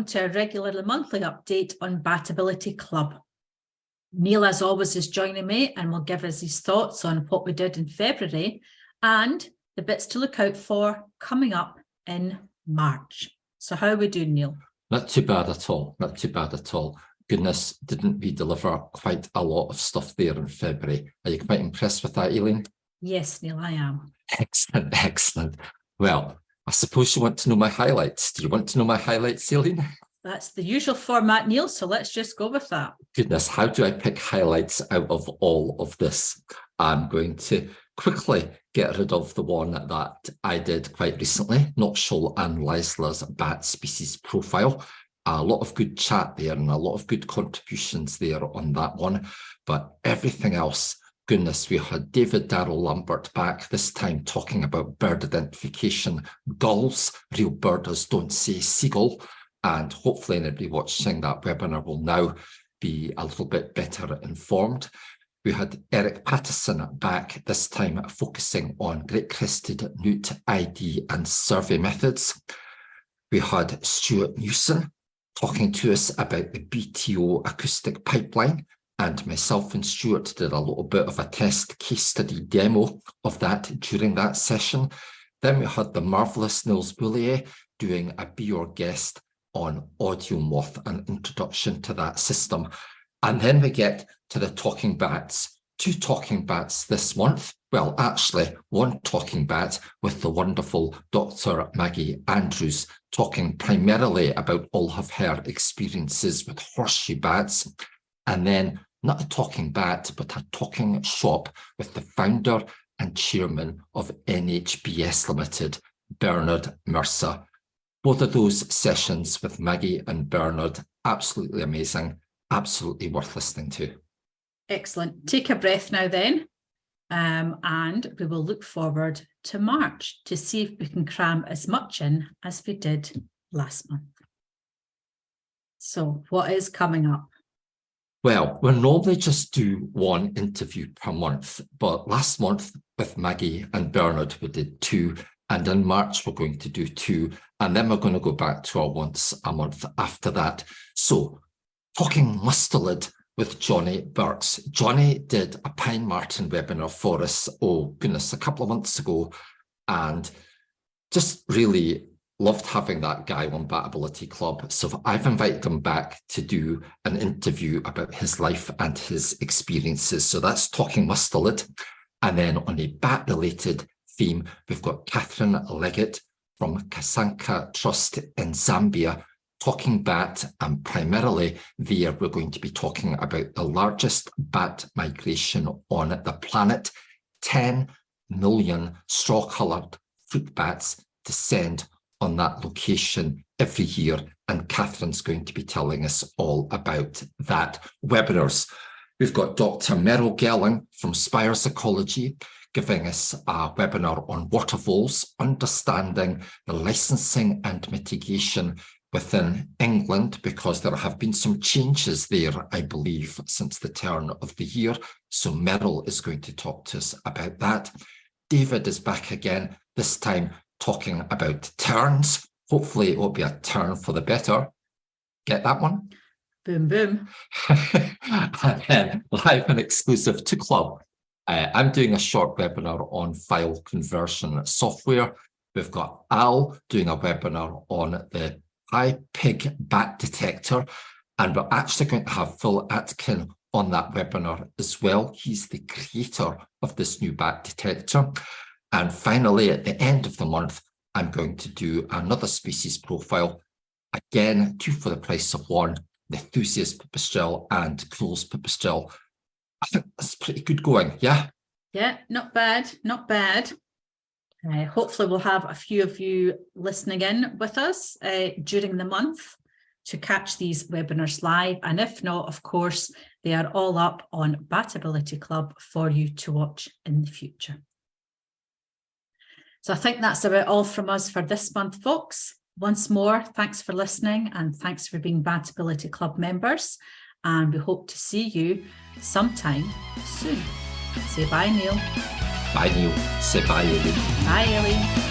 welcome to a regular monthly update on Batability Club. Neil, as always, is joining me and will give us his thoughts on what we did in February and the bits to look out for coming up in March. So how are we doing, Neil? Not too bad at all, not too bad at all. Goodness, didn't we deliver quite a lot of stuff there in February? Are you quite impressed with that, Aileen? Yes, Neil, I am. Excellent, excellent. Well, I suppose you want to know my highlights. Do you want to know my highlights, Aileen? That's the usual format, Neil, so let's just go with that. Goodness, how do I pick highlights out of all of this? I'm going to quickly get rid of the one that I did quite recently, not Scholl and Leisler's bat species profile. A lot of good chat there and a lot of good contributions there on that one. But everything else, goodness, we had David Darrell Lambert back, this time talking about bird identification, gulls, real birders don't say seagull. And hopefully anybody watching that webinar will now be a little bit better informed. We had Eric Pattison back, this time focusing on great-crested newt ID and survey methods. We had Stuart Newson talking to us about the BTO acoustic pipeline, and myself and Stuart did a little bit of a test case study demo of that during that session. Then we had the marvellous Nils Boulier doing a Be Your Guest on audio moth, an introduction to that system. And then we get to the talking bats, 2 talking bats this month. Well, actually, 1 talking bat with the wonderful Dr. Maggie Andrews talking primarily about all of her experiences with horseshoe bats. And then not a talking bat, but a talking shop with the founder and chairman of NHBS Limited, Bernard Mercer. Both of those sessions with Maggie and Bernard, absolutely amazing, absolutely worth listening to. Excellent. Take a breath now then, and we will look forward to March to see if we can cram as much in as we did last month. So what is coming up? Well, we normally just do 1 interview per month, but last month with Maggie and Bernard, we did 2. And in March, we're going to do 2, and then we're going to go back to our once a month after that. So, talking mustelid with Johnny Burks. Johnny did a Pine Martin webinar for us, oh goodness, a couple of months ago, and just really loved having that guy on Batability Club. So I've invited him back to do an interview about his life and his experiences. So that's talking mustelid. And then on a bat-related theme, we've got Catherine Leggett from Kasanka Trust in Zambia talking bat, and primarily there we're going to be talking about the largest bat migration on the planet. 10 million straw-coloured fruit bats descend on that location every year, and Catherine's going to be telling us all about that. Webinars. We've got Dr. Meryl Gelling from Spires Ecology giving us a webinar on water voles, understanding the licensing and mitigation within England, because there have been some changes there, I believe, since the turn of the year. So Meryl is going to talk to us about that. David is back again, this time talking about terns. Hopefully it will be a turn for the better. Get that one? Boom, boom. And then live and exclusive to Club. I'm doing a short webinar on file conversion software. We've got Al doing a webinar on the iPig bat detector, and we're actually going to have Phil Atkin on that webinar as well. He's the creator of this new bat detector. And finally, at the end of the month, I'm going to do another species profile. Again, 2 for the price of 1, the Enthusiast pipistrelle and Knowles pipistrelle. I think that's pretty good going, yeah? Yeah, not bad, not bad. Hopefully we'll have a few of you listening in with us during the month to catch these webinars live. And if not, of course, they are all up on Batability Club for you to watch in the future. So I think that's about all from us for this month, folks. Once more, thanks for listening and thanks for being Batability Club members. And we hope to see you sometime soon. Say bye, Neil. Bye, Neil. Say bye, Aileen. Bye, Aileen.